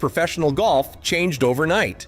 professional golf changed overnight.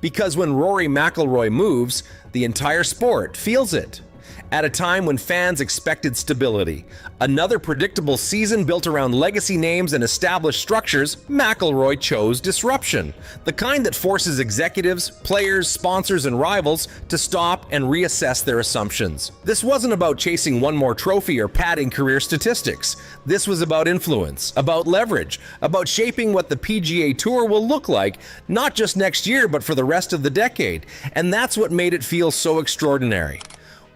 Because when Rory McIlroy moves, the entire sport feels it. At a time when fans expected stability, another predictable season built around legacy names and established structures, McIlroy chose disruption. The kind that forces executives, players, sponsors, and rivals to stop and reassess their assumptions. This wasn't about chasing one more trophy or padding career statistics. This was about influence, about leverage, about shaping what the PGA Tour will look like, not just next year, but for the rest of the decade. And that's what made it feel so extraordinary.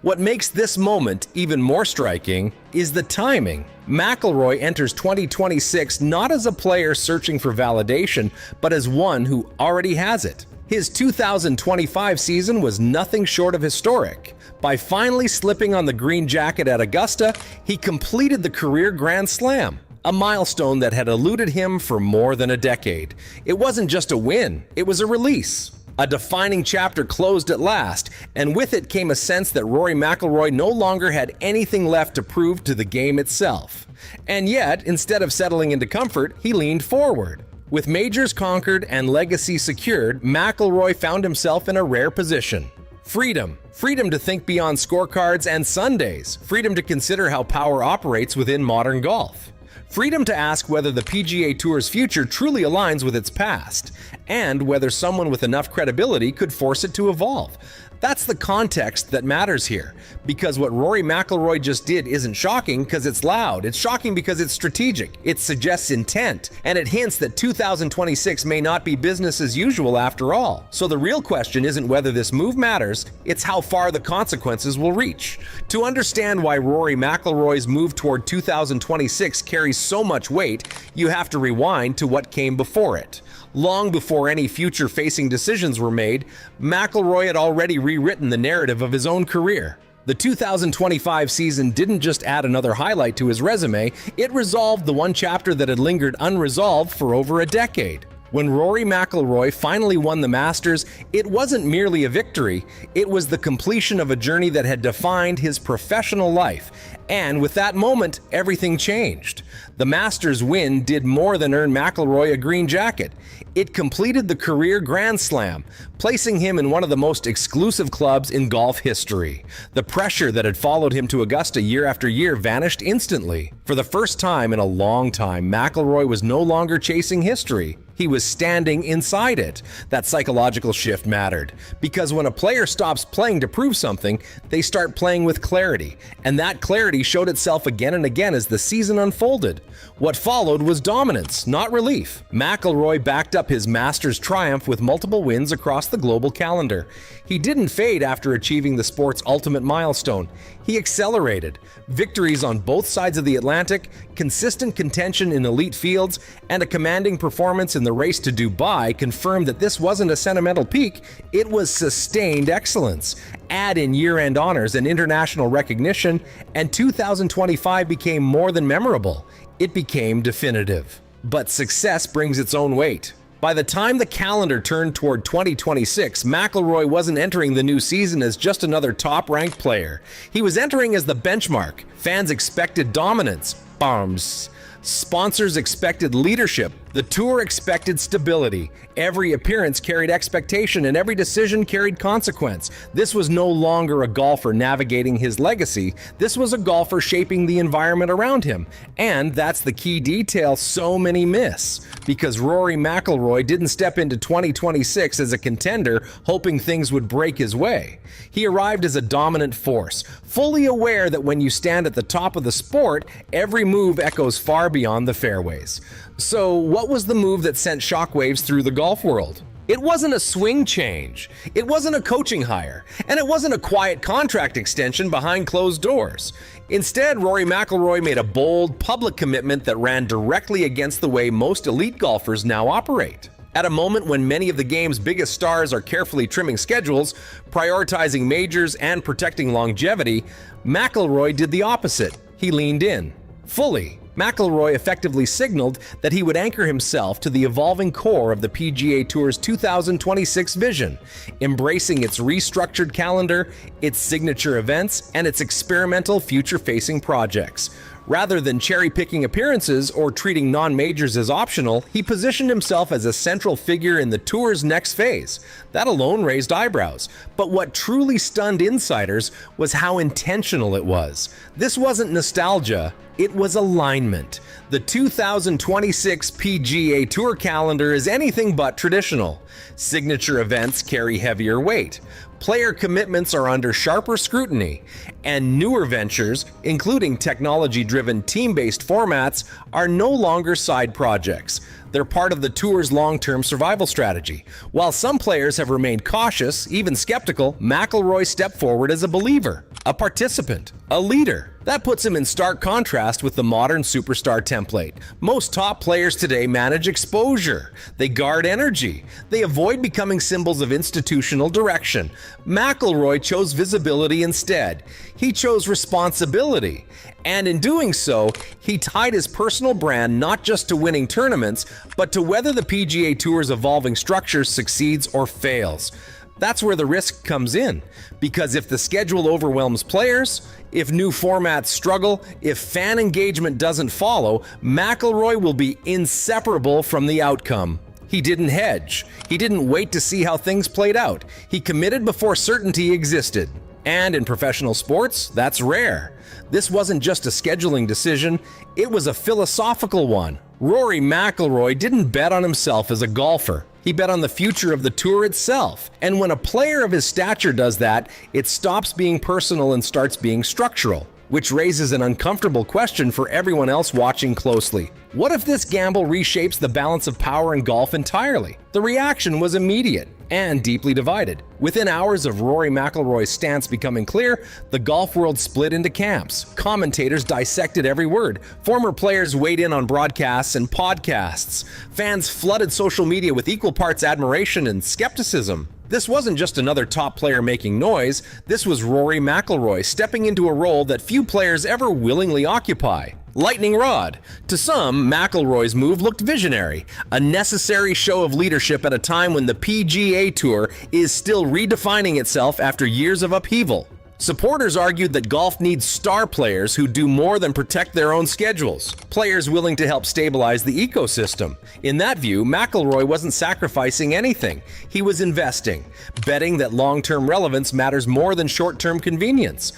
What makes this moment even more striking is the timing. McIlroy enters 2026 not as a player searching for validation, but as one who already has it. His 2025 season was nothing short of historic. By finally slipping on the green jacket at Augusta, he completed the career Grand Slam, a milestone that had eluded him for more than a decade. It wasn't just a win, it was a release. A defining chapter closed at last, and with it came a sense that Rory McIlroy no longer had anything left to prove to the game itself. And yet, instead of settling into comfort, he leaned forward. With majors conquered and legacy secured, McIlroy found himself in a rare position. Freedom. Freedom to think beyond scorecards and Sundays. Freedom to consider how power operates within modern golf. Freedom to ask whether the PGA Tour's future truly aligns with its past, and whether someone with enough credibility could force it to evolve. That's the context that matters here, because what Rory McIlroy just did isn't shocking because it's loud. It's shocking because it's strategic. It suggests intent, and it hints that 2026 may not be business as usual after all. So the real question isn't whether this move matters, it's how far the consequences will reach. To understand why Rory McIlroy's move toward 2026 carries so much weight, you have to rewind to what came before it. Long before any future-facing decisions were made, McIlroy had already rewritten the narrative of his own career. The 2025 season didn't just add another highlight to his resume, it resolved the one chapter that had lingered unresolved for over a decade. When Rory McIlroy finally won the Masters, it wasn't merely a victory, it was the completion of a journey that had defined his professional life. And with that moment, everything changed. The Masters win did more than earn McIlroy a green jacket. It completed the career Grand Slam, placing him in one of the most exclusive clubs in golf history. The pressure that had followed him to Augusta year after year vanished instantly. For the first time in a long time, McIlroy was no longer chasing history. He was standing inside it. That psychological shift mattered, because when a player stops playing to prove something, they start playing with clarity, and that clarity showed itself again and again as the season unfolded. What followed was dominance, not relief. McIlroy backed up his Masters triumph with multiple wins across the global calendar. He didn't fade after achieving the sport's ultimate milestone. He accelerated. Victories on both sides of the Atlantic, consistent contention in elite fields, and a commanding performance in the race to Dubai confirmed that this wasn't a sentimental peak, it was sustained excellence. Add in year-end honors and international recognition, and 2025 became more than memorable. It became definitive. But success brings its own weight. By the time the calendar turned toward 2026, McIlroy wasn't entering the new season as just another top-ranked player. He was entering as the benchmark. Fans expected dominance. Bombs. Sponsors expected leadership. The tour expected stability. Every appearance carried expectation, and every decision carried consequence. This was no longer a golfer navigating his legacy. This was a golfer shaping the environment around him. And that's the key detail so many miss. Because Rory McIlroy didn't step into 2026 as a contender, hoping things would break his way. He arrived as a dominant force, fully aware that when you stand at the top of the sport, every move echoes far beyond the fairways. So, what was the move that sent shockwaves through the golf world? It wasn't a swing change, it wasn't a coaching hire, and it wasn't a quiet contract extension behind closed doors. Instead, Rory McIlroy made a bold, public commitment that ran directly against the way most elite golfers now operate. At a moment when many of the game's biggest stars are carefully trimming schedules, prioritizing majors, and protecting longevity, McIlroy did the opposite. He leaned in, fully. McIlroy effectively signaled that he would anchor himself to the evolving core of the PGA Tour's 2026 vision, embracing its restructured calendar, its signature events, and its experimental future-facing projects. Rather than cherry-picking appearances or treating non-majors as optional, he positioned himself as a central figure in the tour's next phase. That alone raised eyebrows. But what truly stunned insiders was how intentional it was. This wasn't nostalgia, it was alignment. The 2026 PGA Tour calendar is anything but traditional. Signature events carry heavier weight. Player commitments are under sharper scrutiny, and newer ventures, including technology-driven team-based formats, are no longer side projects. They're part of the tour's long-term survival strategy. While some players have remained cautious, even skeptical, McIlroy stepped forward as a believer, a participant, a leader. That puts him in stark contrast with the modern superstar template. Most top players today manage exposure. They guard energy. They avoid becoming symbols of institutional direction. McIlroy chose visibility instead. He chose responsibility. And in doing so, he tied his personal brand not just to winning tournaments, but to whether the PGA Tour's evolving structure succeeds or fails. That's where the risk comes in, because if the schedule overwhelms players, if new formats struggle, if fan engagement doesn't follow, McIlroy will be inseparable from the outcome. He didn't hedge. He didn't wait to see how things played out. He committed before certainty existed. And in professional sports, that's rare. This wasn't just a scheduling decision, it was a philosophical one. Rory McIlroy didn't bet on himself as a golfer. He bet on the future of the tour itself. And when a player of his stature does that, it stops being personal and starts being structural, which raises an uncomfortable question for everyone else watching closely. What if this gamble reshapes the balance of power in golf entirely? The reaction was immediate and deeply divided. Within hours of Rory McIlroy's stance becoming clear, the golf world split into camps. Commentators dissected every word. Former players weighed in on broadcasts and podcasts. Fans flooded social media with equal parts admiration and skepticism. This wasn't just another top player making noise, this was Rory McIlroy stepping into a role that few players ever willingly occupy. Lightning rod. To some, McIlroy's move looked visionary, a necessary show of leadership at a time when the PGA Tour is still redefining itself after years of upheaval. Supporters argued that golf needs star players who do more than protect their own schedules, players willing to help stabilize the ecosystem. In that view, McIlroy wasn't sacrificing anything. He was investing, betting that long-term relevance matters more than short-term convenience.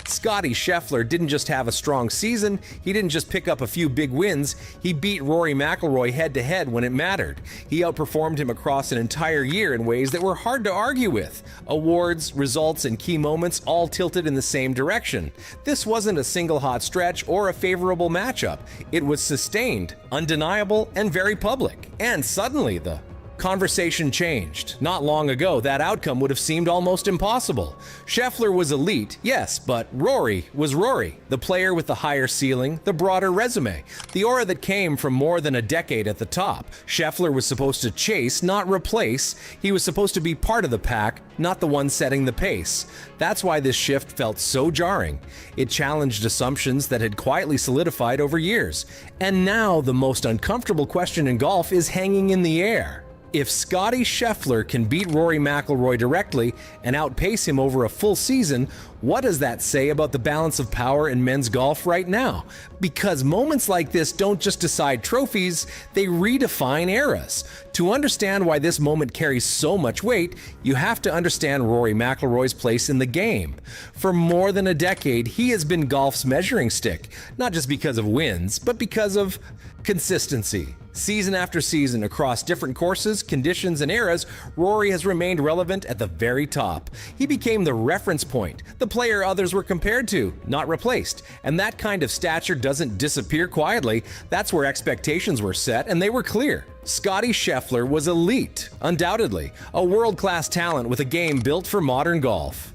Scottie Scheffler didn't just have a strong season, he didn't just pick up a few big wins, he beat Rory McIlroy head-to-head when it mattered. He outperformed him across an entire year in ways that were hard to argue with. Awards, results, and key moments all tilted in the same direction. This wasn't a single hot stretch or a favorable matchup. It was sustained, undeniable, and very public. And suddenly the conversation changed. Not long ago, that outcome would have seemed almost impossible. Scheffler was elite, yes, but Rory was Rory, the player with the higher ceiling, the broader resume, the aura that came from more than a decade at the top. Scheffler was supposed to chase, not replace. He was supposed to be part of the pack, not the one setting the pace. That's why this shift felt so jarring. It challenged assumptions that had quietly solidified over years. And now the most uncomfortable question in golf is hanging in the air. If Scottie Scheffler can beat Rory McIlroy directly and outpace him over a full season, what does that say about the balance of power in men's golf right now? Because moments like this don't just decide trophies, they redefine eras. To understand why this moment carries so much weight, you have to understand Rory McIlroy's place in the game. For more than a decade, he has been golf's measuring stick, not just because of wins, but because of consistency. Season after season, across different courses, conditions, and eras, Rory has remained relevant at the very top. He became the reference point, the player others were compared to, not replaced. And that kind of stature doesn't disappear quietly. That's where expectations were set, and they were clear. Scottie Scheffler was elite, undoubtedly, a world-class talent with a game built for modern golf.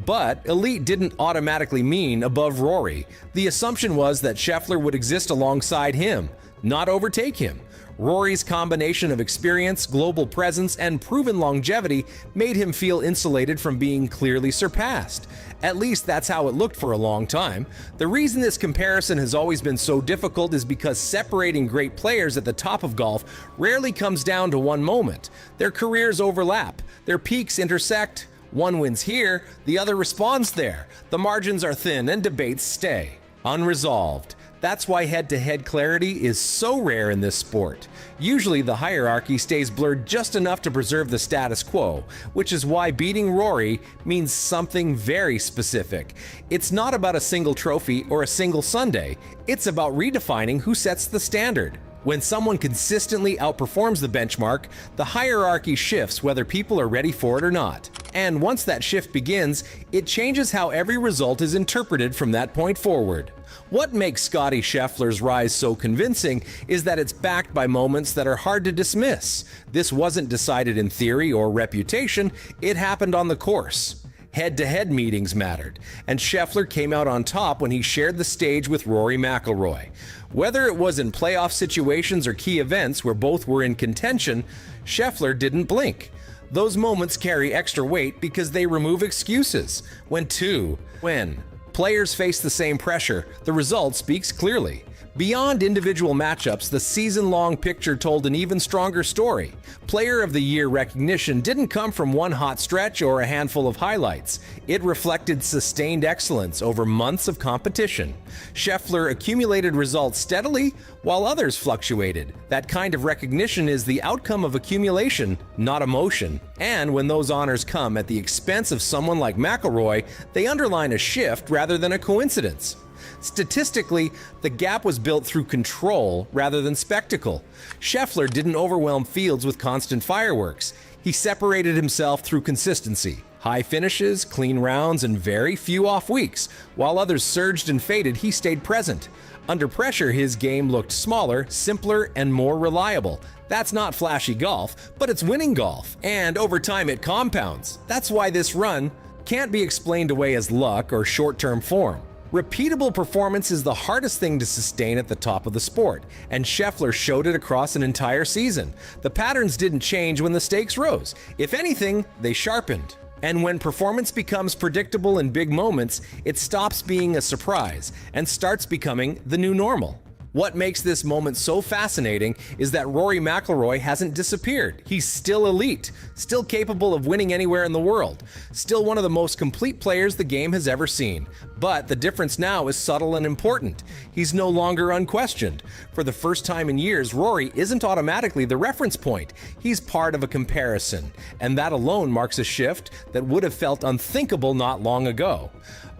But elite didn't automatically mean above Rory. The assumption was that Scheffler would exist alongside him, not overtake him. Rory's combination of experience, global presence, and proven longevity made him feel insulated from being clearly surpassed. At least that's how it looked for a long time. The reason this comparison has always been so difficult is because separating great players at the top of golf rarely comes down to one moment. Their careers overlap, their peaks intersect. One wins here, the other responds there. The margins are thin and debates stay. Unresolved. That's why head-to-head clarity is so rare in this sport. Usually the hierarchy stays blurred just enough to preserve the status quo, which is why beating Rory means something very specific. It's not about a single trophy or a single Sunday, it's about redefining who sets the standard. When someone consistently outperforms the benchmark, the hierarchy shifts whether people are ready for it or not. And once that shift begins, it changes how every result is interpreted from that point forward. What makes Scottie Scheffler's rise so convincing is that it's backed by moments that are hard to dismiss. This wasn't decided in theory or reputation, it happened on the course. Head-to-head meetings mattered, and Scheffler came out on top when he shared the stage with Rory Mcilroy. Whether it was in playoff situations or key events where both were in contention, Scheffler didn't blink. Those moments carry extra weight because they remove excuses. When players face the same pressure, the result speaks clearly. Beyond individual matchups, the season-long picture told an even stronger story. Player of the Year recognition didn't come from one hot stretch or a handful of highlights. It reflected sustained excellence over months of competition. Scheffler accumulated results steadily, while others fluctuated. That kind of recognition is the outcome of accumulation, not emotion. And when those honors come at the expense of someone like McIlroy, they underline a shift rather than a coincidence. Statistically, the gap was built through control rather than spectacle. Scheffler didn't overwhelm fields with constant fireworks. He separated himself through consistency. High finishes, clean rounds, and very few off weeks. While others surged and faded, he stayed present. Under pressure, his game looked smaller, simpler, and more reliable. That's not flashy golf, but it's winning golf. And over time, it compounds. That's why this run can't be explained away as luck or short-term form. Repeatable performance is the hardest thing to sustain at the top of the sport, and Scheffler showed it across an entire season. The patterns didn't change when the stakes rose. If anything, they sharpened. And when performance becomes predictable in big moments, it stops being a surprise and starts becoming the new normal. What makes this moment so fascinating is that Rory McIlroy hasn't disappeared. He's still elite, still capable of winning anywhere in the world, still one of the most complete players the game has ever seen. But the difference now is subtle and important. He's no longer unquestioned. For the first time in years, Rory isn't automatically the reference point. He's part of a comparison, and that alone marks a shift that would have felt unthinkable not long ago.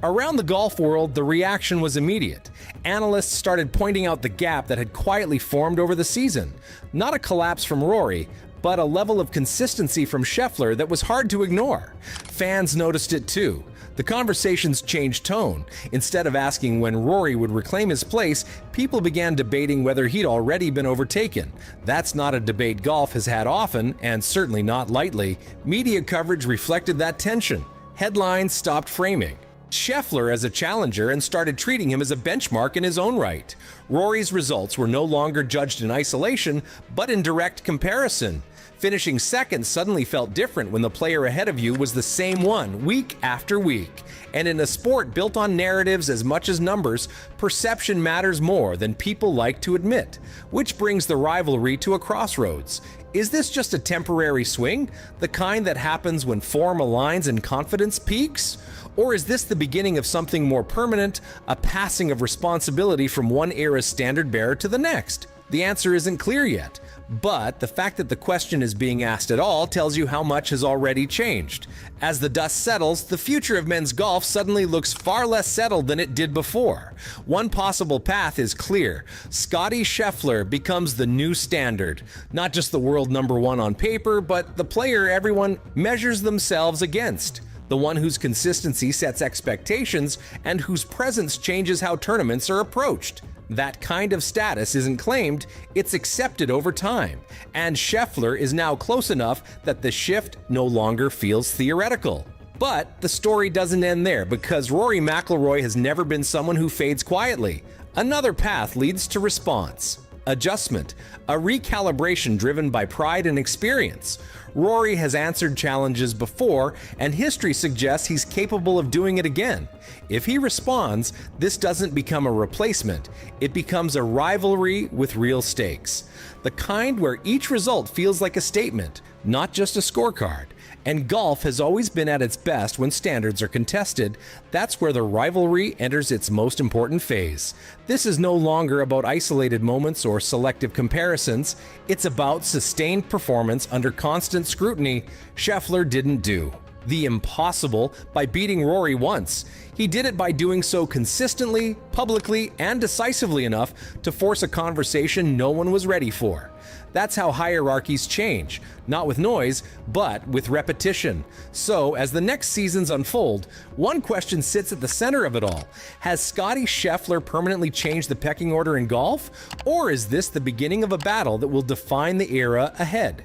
Around the golf world, the reaction was immediate. Analysts started pointing out the gap that had quietly formed over the season. Not a collapse from Rory, but a level of consistency from Scheffler that was hard to ignore. Fans noticed it too. The conversations changed tone. Instead of asking when Rory would reclaim his place, people began debating whether he'd already been overtaken. That's not a debate golf has had often, and certainly not lightly. Media coverage reflected that tension. Headlines stopped framing Scheffler as a challenger and started treating him as a benchmark in his own right. Rory's results were no longer judged in isolation, but in direct comparison. Finishing second suddenly felt different when the player ahead of you was the same one, week after week. And in a sport built on narratives as much as numbers, perception matters more than people like to admit. Which brings the rivalry to a crossroads. Is this just a temporary swing, the kind that happens when form aligns and confidence peaks? Or is this the beginning of something more permanent, a passing of responsibility from one era's standard bearer to the next? The answer isn't clear yet, but the fact that the question is being asked at all tells you how much has already changed. As the dust settles, the future of men's golf suddenly looks far less settled than it did before. One possible path is clear. Scottie Scheffler becomes the new standard. Not just the world number one on paper, but the player everyone measures themselves against. The one whose consistency sets expectations and whose presence changes how tournaments are approached. That kind of status isn't claimed, it's accepted over time. And Scheffler is now close enough that the shift no longer feels theoretical. But the story doesn't end there, because Rory McIlroy has never been someone who fades quietly. Another path leads to response. Adjustment, a recalibration driven by pride and experience. Rory has answered challenges before, and history suggests he's capable of doing it again. If he responds, this doesn't become a replacement. It becomes a rivalry with real stakes. The kind where each result feels like a statement, not just a scorecard. And golf has always been at its best when standards are contested. That's where the rivalry enters its most important phase. This is no longer about isolated moments or selective comparisons. It's about sustained performance under constant scrutiny. Scheffler didn't do the impossible by beating Rory once. He did it by doing so consistently, publicly, and decisively enough to force a conversation no one was ready for. That's how hierarchies change, not with noise, but with repetition. So, as the next seasons unfold, one question sits at the center of it all. Has Scottie Scheffler permanently changed the pecking order in golf? Or is this the beginning of a battle that will define the era ahead?